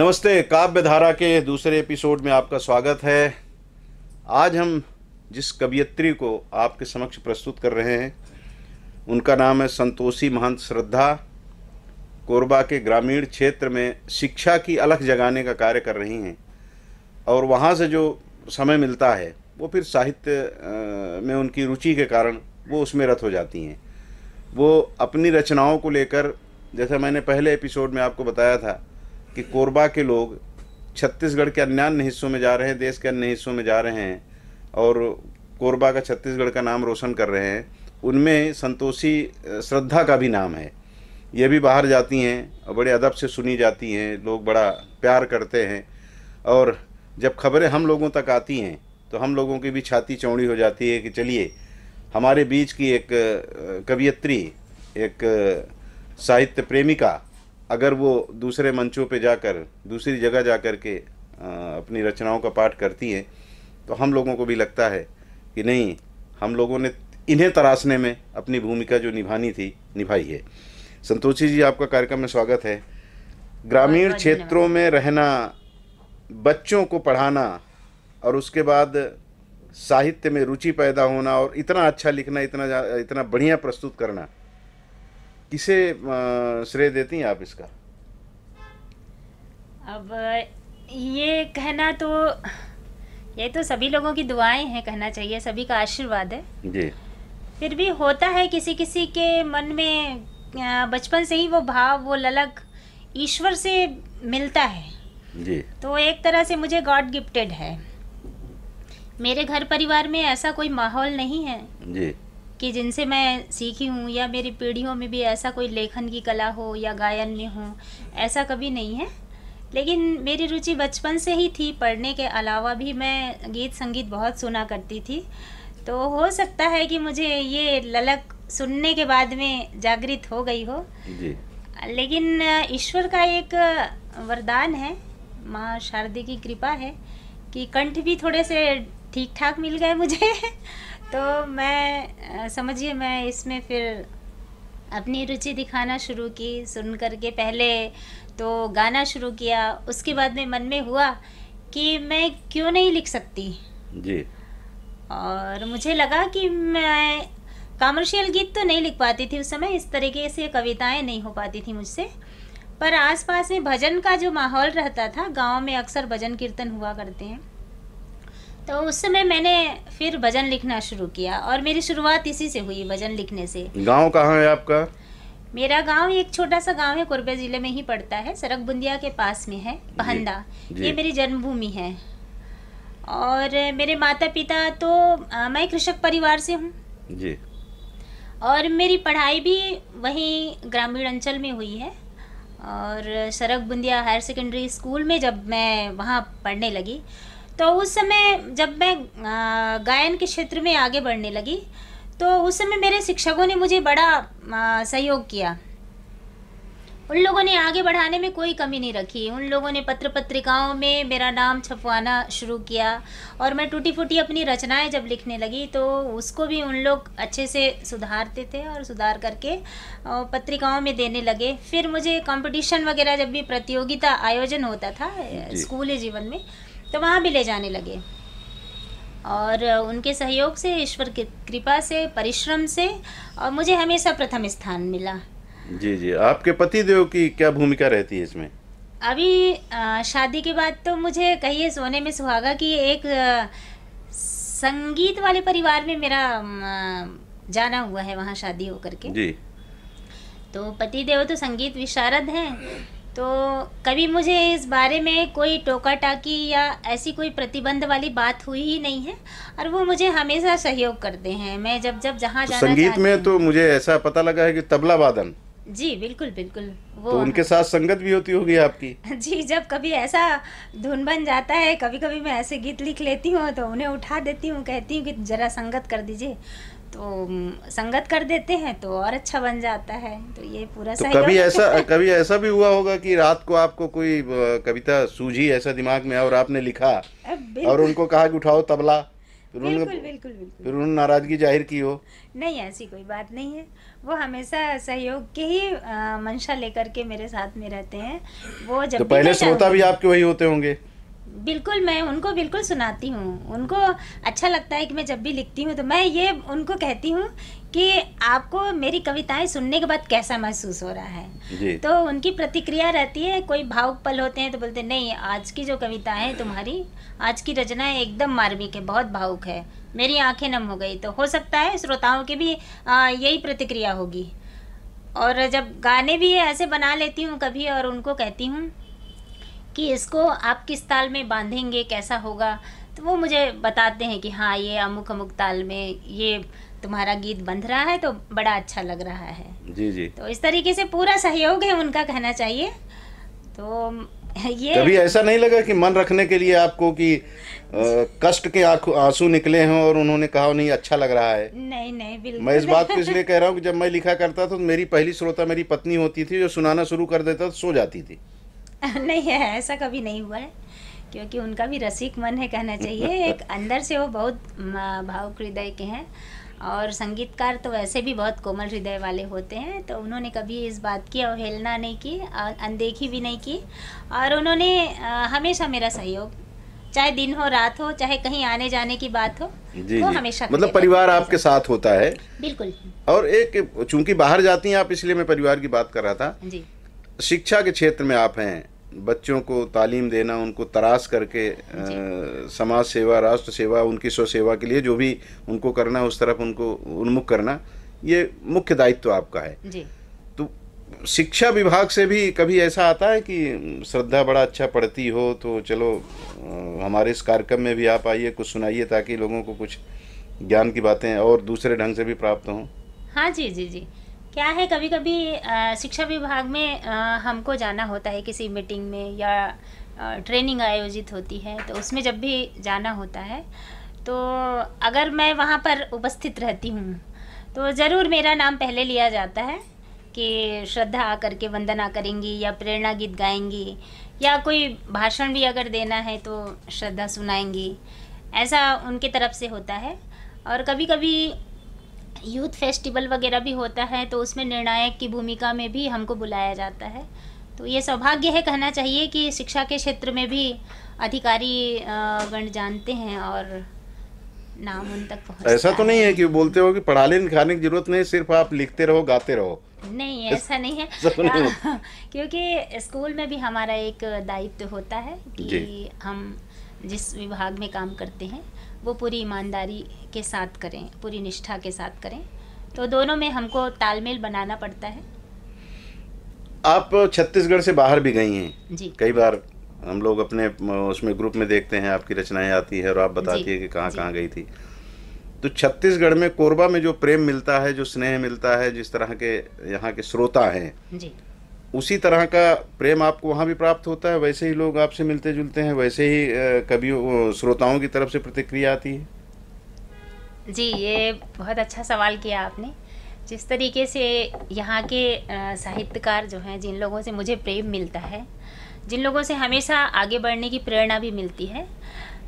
नमस्ते। काव्य धारा के दूसरे एपिसोड में आपका स्वागत है। आज हम जिस कवयित्री को आपके समक्ष प्रस्तुत कर रहे हैं उनका नाम है संतोषी महंत श्रद्धा। कोरबा के ग्रामीण क्षेत्र में शिक्षा की अलख जगाने का कार्य कर रही हैं और वहाँ से जो समय मिलता है वो फिर साहित्य में उनकी रुचि के कारण वो उसमें रत हो जाती हैं। वो अपनी रचनाओं को लेकर, जैसा मैंने पहले एपिसोड में आपको बताया था कि कोरबा के लोग छत्तीसगढ़ के अन्य हिस्सों में जा रहे हैं, देश के अन्य हिस्सों में जा रहे हैं और कोरबा का छत्तीसगढ़ का नाम रोशन कर रहे हैं। उनमें संतोषी श्रद्धा का भी नाम है। ये भी बाहर जाती हैं और बड़े अदब से सुनी जाती हैं, लोग बड़ा प्यार करते हैं और जब खबरें हम लोगों तक आती हैं तो हम लोगों की भी छाती चौड़ी हो जाती है कि चलिए हमारे बीच की एक कवयित्री, एक साहित्य प्रेमिका अगर वो दूसरे मंचों पे जाकर, दूसरी जगह जाकर के अपनी रचनाओं का पाठ करती हैं तो हम लोगों को भी लगता है कि नहीं, हम लोगों ने इन्हें तराशने में अपनी भूमिका जो निभानी थी निभाई है। संतोषी जी, आपका कार्यक्रम में स्वागत है। ग्रामीण क्षेत्रों में रहना, बच्चों को पढ़ाना और उसके बाद साहित्य में रुचि पैदा होना और इतना अच्छा लिखना, इतना बढ़िया प्रस्तुत करना, किसे श्रेय देती हैं आप इसका? अब ये कहना तो, ये तो सभी लोगों की दुआएं हैं, कहना चाहिए सभी का आशीर्वाद है जी। फिर भी होता है किसी किसी के मन में बचपन से ही वो भाव, वो ललक ईश्वर से मिलता है जी। तो एक तरह से मुझे गॉड गिफ्टेड है। मेरे घर परिवार में ऐसा कोई माहौल नहीं है जी कि जिनसे मैं सीखी हूँ, या मेरी पीढ़ियों में भी ऐसा कोई लेखन की कला हो या गायन में हो, ऐसा कभी नहीं है। लेकिन मेरी रुचि बचपन से ही थी। पढ़ने के अलावा भी मैं गीत संगीत बहुत सुना करती थी, तो हो सकता है कि मुझे ये ललक सुनने के बाद में जागृत हो गई हो जी। लेकिन ईश्वर का एक वरदान है, माँ शारदे की कृपा है कि कंठ भी थोड़े से ठीक ठाक मिल गए मुझे तो मैं समझिए मैं इसमें फिर अपनी रुचि दिखाना शुरू की। सुन करके पहले तो गाना शुरू किया, उसके बाद में मन में हुआ कि मैं क्यों नहीं लिख सकती जी। और मुझे लगा कि मैं कमर्शियल गीत तो नहीं लिख पाती थी उस समय, इस तरीके से कविताएं नहीं हो पाती थी मुझसे, पर आसपास में भजन का जो माहौल रहता था, गांव में अक्सर भजन कीर्तन हुआ करते हैं, तो उस समय मैंने फिर भजन लिखना शुरू किया और मेरी शुरुआत इसी से हुई, भजन लिखने से। गांव कहाँ है आपका? मेरा गांव एक छोटा सा गांव है, कोरबा जिले में ही पड़ता है, सरक बुंदिया के पास में है, पहंदा। ये मेरी जन्मभूमि है और मेरे माता पिता तो मैं कृषक परिवार से हूँ जी। और मेरी पढ़ाई भी वहीं ग्रामीण अंचल में हुई है और सरक बुंदिया हायर सेकेंडरी स्कूल में जब मैं वहाँ पढ़ने लगी तो उस समय जब मैं गायन के क्षेत्र में आगे बढ़ने लगी तो उस समय मेरे शिक्षकों ने मुझे बड़ा सहयोग किया। उन लोगों ने आगे बढ़ाने में कोई कमी नहीं रखी। उन लोगों ने पत्र पत्रिकाओं में मेरा नाम छपवाना शुरू किया और मैं टूटी फूटी अपनी रचनाएं जब लिखने लगी तो उसको भी उन लोग अच्छे से सुधारते थे और सुधार करके पत्रिकाओं में देने लगे। फिर मुझे कंपटीशन वगैरह, जब भी प्रतियोगिता आयोजन होता था स्कूली जीवन में, तो वहाँ भी ले जाने लगे और उनके सहयोग से, ईश्वर की कृपा से, परिश्रम से और मुझे हमेशा प्रथम स्थान मिला। जी जी। आपके पति देव की क्या भूमिका रहती है इसमें? अभी शादी के बाद तो मुझे कहिए सोने में सुहागा कि एक संगीत वाले परिवार में मेरा जाना हुआ है, वहाँ शादी होकर के जी। तो पति देव तो संगीत विशारद हैं, तो कभी मुझे इस बारे में कोई टोका टाकी या ऐसी कोई प्रतिबंध वाली बात हुई ही नहीं है और वो मुझे हमेशा सहयोग करते हैं। मैं जब जब जहाँ जाना संगीत में तो मुझे ऐसा पता लगा है कि तबला वादन। जी बिल्कुल बिल्कुल। वो तो उनके साथ संगत भी होती होगी आपकी? जी, जब कभी ऐसा धुन बन जाता है, कभी कभी मैं ऐसे गीत लिख लेती हूँ तो उन्हें उठा देती हूँ, कहती हूँ कि जरा संगत कर दीजिए, तो संगत कर देते हैं तो और अच्छा बन जाता है। तो ये पूरा तो कभी ऐसा भी हुआ होगा कि रात को आपको कोई कविता सूझी ऐसा दिमाग में और आपने लिखा और उनको कहा कि उठाओ तबला? बिल्कुल बिल्कुल बिल्कुल। फिर उन्होंने नाराजगी जाहिर की हो? नहीं, ऐसी कोई बात नहीं है। वो हमेशा सहयोग के ही मंशा लेकर के मेरे साथ में रहते हैं। वो जब तो भी पहले मैं श्रोता भी चाहूँगी, आपके वही होते होंगे? बिल्कुल मैं उनको बिल्कुल सुनाती हूँ। उनको अच्छा लगता है कि मैं जब भी लिखती हूँ तो मैं ये उनको कहती हूँ कि आपको मेरी कविताएं सुनने के बाद कैसा महसूस हो रहा है। जी। तो उनकी प्रतिक्रिया रहती है। कोई भावुक पल होते हैं तो बोलते हैं, नहीं आज की जो कविताएं हैं तुम्हारी, आज की रचनाएं एकदम मार्मिक है, बहुत भावुक है, मेरी आंखें नम हो गई। तो हो सकता है श्रोताओं की भी यही प्रतिक्रिया होगी। और जब गाने भी ऐसे बना लेती हूँ कभी और उनको कहती हूँ कि इसको आप किस ताल में बांधेंगे, कैसा होगा, तो वो मुझे बताते हैं कि हाँ ये अमुक अमुक ताल में ये तुम्हारा गीत बंध रहा है तो बड़ा अच्छा लग रहा है। जी जी। तो इस तरीके से पूरा सहयोग है उनका, कहना चाहिए। तो ये कभी ऐसा नहीं लगा कि मन रखने के लिए आपको कि कष्ट के आंसू निकले हों और उन्होंने कहा नहीं अच्छा लग रहा है? नहीं नहीं, बिल्कुल मैं इस बात को इसलिए कह रहा हूँ कि जब मैं लिखा करता था तो मेरी पहली श्रोता मेरी पत्नी होती थी, जो सुनाना शुरू कर देता तो सो जाती थी। नहीं है, ऐसा कभी नहीं हुआ है, क्योंकि उनका भी रसिक मन है, कहना चाहिए। एक अंदर से वो बहुत भावुक हृदय के हैं और संगीतकार तो वैसे भी बहुत कोमल हृदय वाले होते हैं। तो उन्होंने कभी इस बात की अवहेलना नहीं की, अनदेखी भी नहीं की। और उन्होंने हमेशा मेरा सहयोग, चाहे दिन हो रात हो, चाहे कहीं आने जाने की बात हो, जी वो जी। हमेशा मतलब परिवार आपके साथ होता है? बिल्कुल। और एक चूंकि बाहर जाती हैं आप, इसलिए मैं परिवार की बात कर रहा था। जी शिक्षा के क्षेत्र में आप हैं, बच्चों को तालीम देना, उनको तराश करके समाज सेवा, राष्ट्र सेवा, उनकी स्व सेवा के लिए जो भी उनको करना है उस तरफ उनको उन्मुख करना, ये मुख्य दायित्व आपका है। जी। तो शिक्षा विभाग से भी कभी ऐसा आता है कि श्रद्धा बड़ा अच्छा पढ़ती हो तो चलो हमारे इस कार्यक्रम में भी आप आइए, कुछ सुनाइए, ताकि लोगों को कुछ ज्ञान की बातें और दूसरे ढंग से भी प्राप्त हों? हाँ जी जी जी। क्या है, कभी कभी शिक्षा विभाग में हमको जाना होता है किसी मीटिंग में, या ट्रेनिंग आयोजित होती है, तो उसमें जब भी जाना होता है तो अगर मैं वहाँ पर उपस्थित रहती हूँ तो ज़रूर मेरा नाम पहले लिया जाता है कि श्रद्धा आकर के वंदना करेंगी या प्रेरणा गीत गाएंगी, या कोई भाषण भी अगर देना है तो श्रद्धा सुनाएंगी, ऐसा उनकी तरफ से होता है। और कभी कभी यूथ फेस्टिवल वगैरह भी होता है तो उसमें निर्णायक की भूमिका में भी हमको बुलाया जाता है। तो ये सौभाग्य है, कहना चाहिए, कि शिक्षा के क्षेत्र में भी अधिकारी गण जानते हैं और नाम उन तक पहुंचता ऐसा तो नहीं है कि बोलते हो कि पढ़ाने लिखाने की जरूरत नहीं, सिर्फ आप लिखते रहो गाते रहो? नहीं, ऐसा नहीं है। ऐसा नहीं होता। क्योंकि स्कूल में भी हमारा एक दायित्व होता है कि हम जिस विभाग में काम करते हैं वो पूरी ईमानदारी के साथ करें, पूरी निष्ठा के साथ करें। तो दोनों में हमको तालमेल बनाना पड़ता है। आप छत्तीसगढ़ से बाहर भी गई हैं जी। कई बार, हम लोग अपने उसमें ग्रुप में देखते हैं, आपकी रचनाएं आती है और आप बताती है कि कहाँ कहाँ गई थी। तो छत्तीसगढ़ में कोरबा में जो प्रेम मिलता है, जो स्नेह मिलता है, जिस तरह के यहाँ के श्रोता हैं, जी। उसी तरह का प्रेम आपको वहाँ भी प्राप्त होता है? वैसे ही लोग आपसे मिलते जुलते हैं, वैसे ही कभी श्रोताओं की तरफ से प्रतिक्रिया आती है? जी, ये बहुत अच्छा सवाल किया आपने। जिस तरीके से यहाँ के साहित्यकार जो हैं, जिन लोगों से मुझे प्रेम मिलता है, जिन लोगों से हमेशा आगे बढ़ने की प्रेरणा भी मिलती है,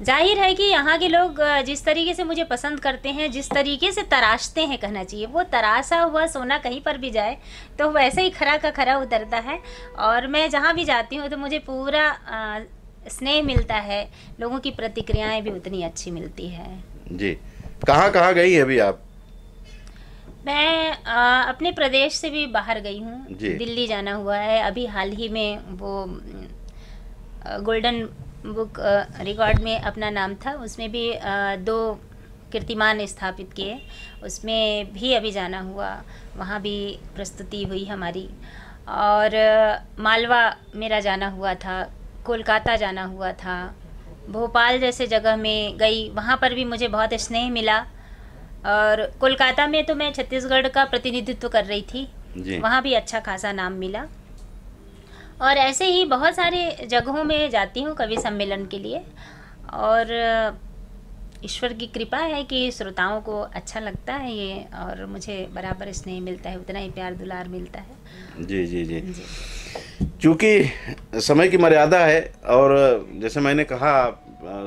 जाहिर है कि यहाँ के लोग जिस तरीके से मुझे पसंद करते हैं, जिस तरीके से तराशते हैं, कहना चाहिए, वो तराशा हुआ सोना कहीं पर भी जाए तो वैसे ही खरा का खरा उतरता है। और मैं जहाँ भी जाती हूँ तो मुझे पूरा स्नेह मिलता है, लोगों की प्रतिक्रियाएं भी उतनी अच्छी मिलती है। जी। कहाँ कहाँ गई है अभी आप? मैं अपने प्रदेश से भी बाहर गई हूँ, दिल्ली जाना हुआ है। अभी हाल ही में वो गोल्डन बुक रिकॉर्ड में अपना नाम था, उसमें भी 2 कीर्तिमान स्थापित किए, उसमें भी अभी जाना हुआ, वहाँ भी प्रस्तुति हुई हमारी। और मालवा मेरा जाना हुआ था, कोलकाता जाना हुआ था, भोपाल जैसे जगह में गई, वहाँ पर भी मुझे बहुत स्नेह मिला। और कोलकाता में तो मैं छत्तीसगढ़ का प्रतिनिधित्व कर रही थी, वहाँ भी अच्छा खासा नाम मिला। और ऐसे ही बहुत सारे जगहों में जाती हूँ कवि सम्मेलन के लिए, और ईश्वर की कृपा है कि श्रोताओं को अच्छा लगता है ये, और मुझे बराबर स्नेह मिलता है, उतना ही प्यार दुलार मिलता है। जी जी जी, जी। चूँकि समय की मर्यादा है और जैसे मैंने कहा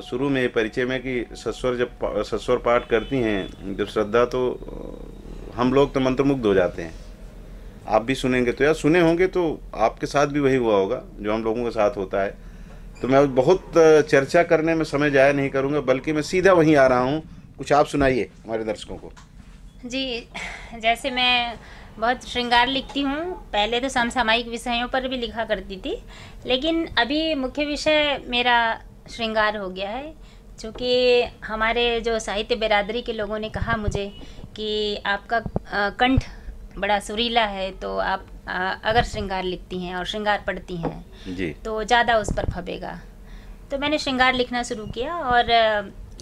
शुरू में परिचय में कि सस्वर पाठ करती हैं जब श्रद्धा, तो हम लोग तो मंत्रमुग्ध हो जाते हैं। आप भी सुनेंगे तो, या सुने होंगे तो आपके साथ भी वही हुआ होगा जो हम लोगों के साथ होता है। तो मैं बहुत चर्चा करने में समय जाया नहीं करूँगा, बल्कि मैं सीधा वहीं आ रहा हूँ। कुछ आप सुनाइए हमारे दर्शकों को। जी, जैसे मैं बहुत श्रृंगार लिखती हूँ। पहले तो समसामयिक विषयों पर भी लिखा करती थी, लेकिन अभी मुख्य विषय मेरा श्रृंगार हो गया है। क्योंकि हमारे जो साहित्य बिरादरी के लोगों ने कहा मुझे कि आपका कंठ बड़ा सुरीला है, तो आप अगर श्रृंगार लिखती हैं और श्रृंगार पढ़ती हैं जी, तो ज़्यादा उस पर फबेगा। तो मैंने श्रृंगार लिखना शुरू किया और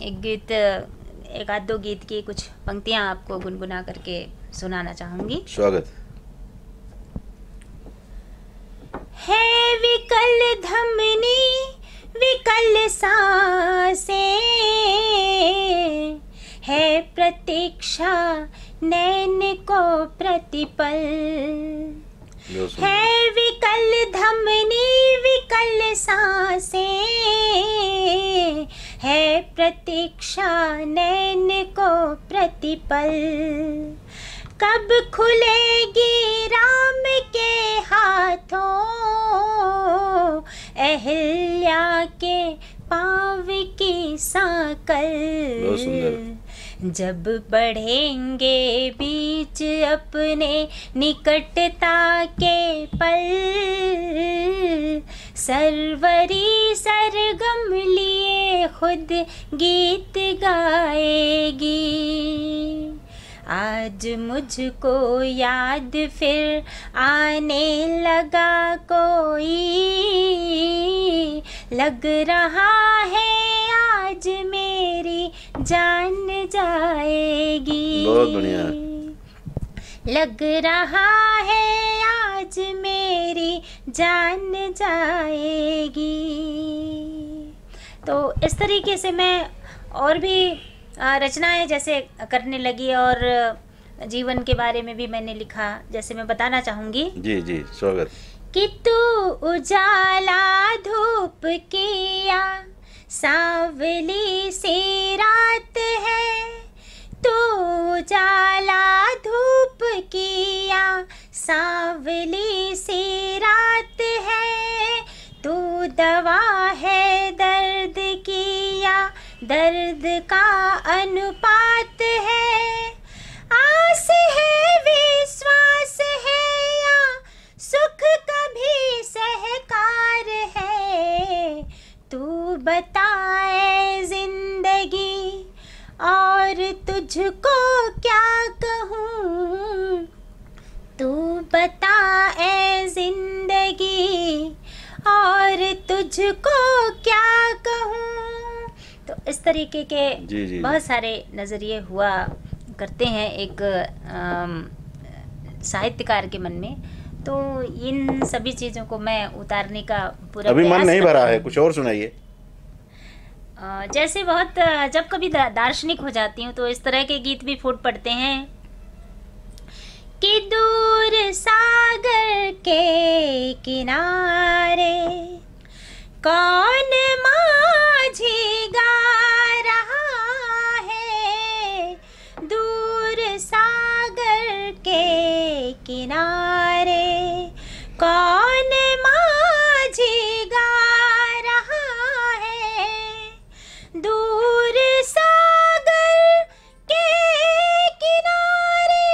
एक आध दो गीत की कुछ पंक्तियाँ आपको गुनगुना करके सुनाना चाहूँगी। स्वागत है। विकल धमनी विकल सांसें, है प्रतीक्षा नैन को प्रतिपल। है विकल धमनी विकल सांसें, है प्रतीक्षा नैन को प्रतिपल। कब खुलेगी राम के हाथों अहिल्या के पाँव की सांकल। जब बढ़ेंगे बीच अपने निकटता के पल, सरवरी सरगम लिए खुद गीत गाएगी। आज मुझको याद फिर आने लगा कोई, लग रहा है आज मेरी जान जाएगी। बहुत बढ़िया। लग रहा है आज मेरी जान जाएगी। तो इस तरीके से मैं और भी रचनाएं जैसे करने लगी और जीवन के बारे में भी मैंने लिखा। जैसे मैं बताना चाहूँगी। जी जी, स्वागत। कि तू उजाला धूप किया सांवली सी रात है, तू उजाला धूप किया सांवली सी रात है। तू दवा है दर्द किया दर्द का अनुपात है। आस है विश्वास है या सुख कभी सहकार है। तू बताए जिंदगी और तुझको क्या कहूँ। तू बताए जिंदगी और तुझको क्या कहूँ। तो इस तरीके के जी। बहुत सारे नज़रिए हुआ करते हैं एक साहित्यकार के मन में। तो इन सभी चीज़ों को मैं उतारने का पूरा अभी मन प्रयास नहीं करती भरा है, हूँ। कुछ और सुनाइए। जैसे बहुत जब कभी दार्शनिक हो जाती हूँ तो इस तरह के गीत भी फूट पड़ते हैं कि दूर सागर के किनारे कौन माझी गा रहा है। दूर सागर के किनारे कौन माझी गा रहा है। दूर सागर के किनारे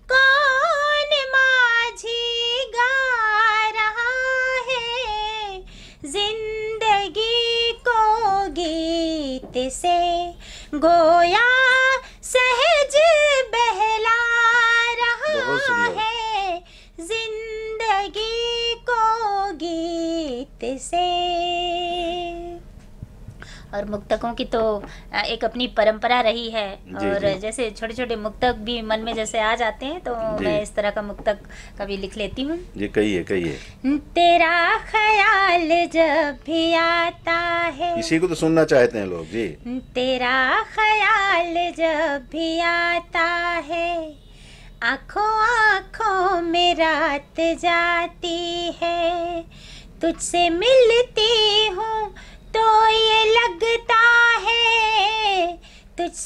कौन माझी गा रहा है। जिंदगी को गीत से गोया सहज बहला रहा है। जिंदगी को गीत से। और मुक्तकों की तो एक अपनी परंपरा रही है। और जैसे छोटे छोटे मुक्तक भी मन में जैसे आ जाते हैं तो मैं इस तरह का मुक्तक कभी लिख लेती हूँ। जी, कहिए। तेरा ख्याल जब भी आता है, इसी को तो सुनना चाहते हैं लोग जी। तेरा ख्याल जब भी आता है, आँखों आँखों में रात जाती है। तुझसे मिलती हूँ तो ये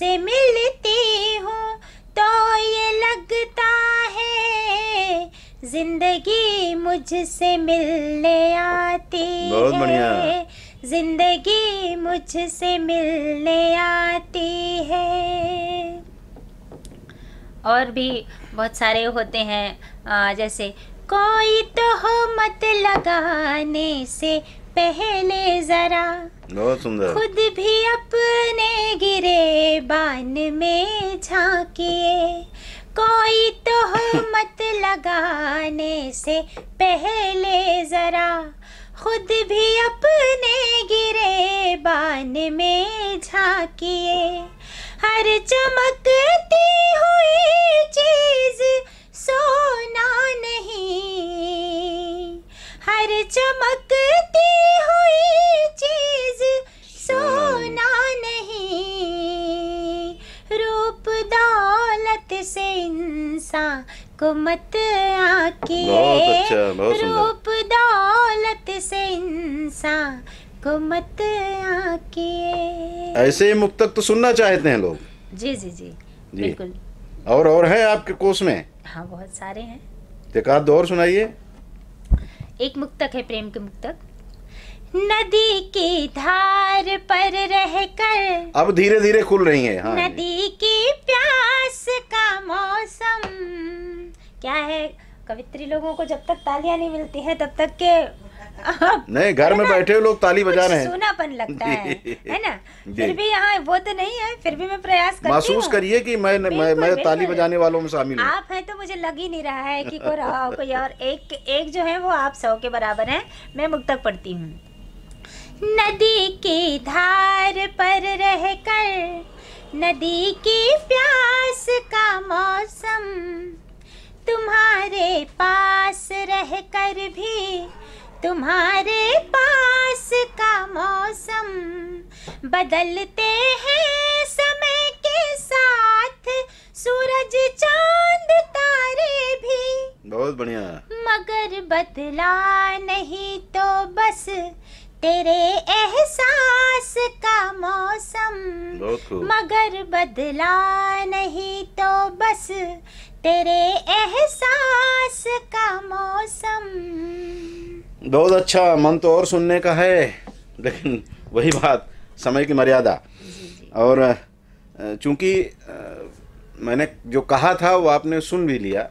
तुझसे मिलती हूँ तो ये लगता है जिंदगी मुझसे मिलने आती बहुत बढ़िया। है, जिंदगी मुझसे मिलने आती है। और भी बहुत सारे होते हैं, जैसे कोई तोहमत लगाने से पहले जरा बहुत सुंदर। खुद भी अपने गिरेबान में झांकिए। कोई तोहमत लगाने से पहले जरा खुद भी अपने गिरेबान में झांकिए। हर चमकती हुई चीज सोना नहीं, हर चमकती हुई चीज सोना नहीं। रूप दौलत से इंसान को मत आकिए। बहुत अच्छा, बहुत सुंदर। रूप दौलत से इंसान को मत आकिए। ऐसे मुक्तक तो सुनना चाहते हैं लोग। जी जी जी, जी। बिल्कुल। और है आपके कोष में? हाँ, बहुत सारे हैं। एक आध दो और सुनाइए। एक मुक्तक है, प्रेम के मुक्तक। नदी की धार पर रहकर, अब धीरे धीरे खुल रही हैं। हाँ, नदी की प्यास का मौसम। क्या है, कवित्री लोगों को जब तक तालियां नहीं मिलती हैं तब तक के नहीं, घर में बैठे हुए लोग ताली बजा रहे हैं। सूनापन लगता है ना। जी। फिर भी यहाँ वो तो नहीं है, फिर भी मैं प्रयास करती हूँ। महसूस करिए कि मैं बिल्कुल। ताली बजाने वालों में शामिल हूँ। आप हैं तो मुझे लग ही नहीं रहा है कि कोई रहा हो कोई और। एक जो है वो आप 100 के बराबर है। मैं मुक्तक पढ़ती हूँ। नदी की धार पर रहकर, नदी की प्यास का मौसम, तुम्हारे पास रहकर भी तुम्हारे पास का मौसम। बदलते हैं समय के साथ सूरज चांद तारे भी, बहुत बढ़िया। मगर बदला नहीं तो बस तेरे एहसास का मौसम। बहुत खूब। मगर बदला नहीं तो बस तेरे एहसास का मौसम। बहुत अच्छा। मन तो और सुनने का है, लेकिन वही बात, समय की मर्यादा। और चूंकि मैंने जो कहा था वो आपने सुन भी लिया।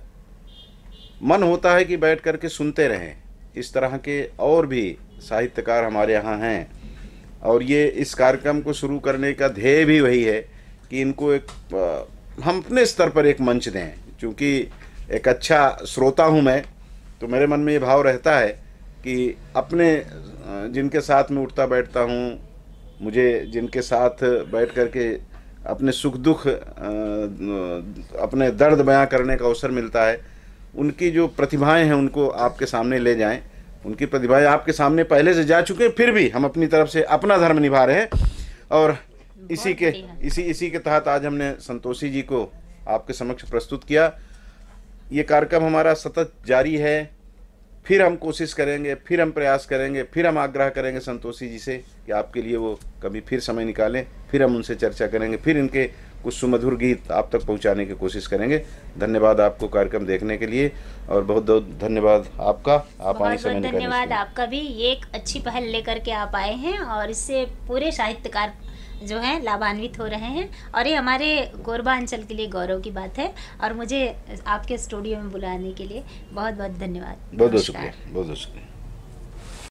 मन होता है कि बैठ करके सुनते रहें। इस तरह के और भी साहित्यकार हमारे यहाँ हैं, और ये इस कार्यक्रम को शुरू करने का ध्येय भी वही है कि इनको एक हम अपने स्तर पर एक मंच दें। क्योंकि एक अच्छा श्रोता हूँ मैं, तो मेरे मन में ये भाव रहता है कि अपने जिनके साथ में उठता बैठता हूँ, मुझे जिनके साथ बैठ कर के अपने सुख दुख, अपने दर्द बयां करने का अवसर मिलता है, उनकी जो प्रतिभाएं हैं उनको आपके सामने ले जाएं। उनकी प्रतिभाएं आपके सामने पहले से जा चुके हैं, फिर भी हम अपनी तरफ से अपना धर्म निभा रहे हैं। और इसी के तहत आज हमने संतोषी जी को आपके समक्ष प्रस्तुत किया। ये कार्यक्रम हमारा सतत जारी है। फिर हम कोशिश करेंगे, फिर हम प्रयास करेंगे, फिर हम आग्रह करेंगे संतोषी जी से कि आपके लिए वो कभी फिर समय निकालें। फिर हम उनसे चर्चा करेंगे, फिर इनके कुछ सुमधुर गीत आप तक पहुंचाने की कोशिश करेंगे। धन्यवाद आपको कार्यक्रम देखने के लिए, और बहुत बहुत धन्यवाद आपका। आप आने समय निकालने। धन्यवाद आपका भी। ये एक अच्छी पहल लेकर के आप आए हैं, और इससे पूरे साहित्यकार जो हैं लाभान्वित हो रहे हैं, और ये हमारे कोरबा अंचल के लिए गौरव की बात है। और मुझे आपके स्टूडियो में बुलाने के लिए बहुत बहुत धन्यवाद। बहुत बहुत शुक्रिया। बहुत बहुत शुक्रिया।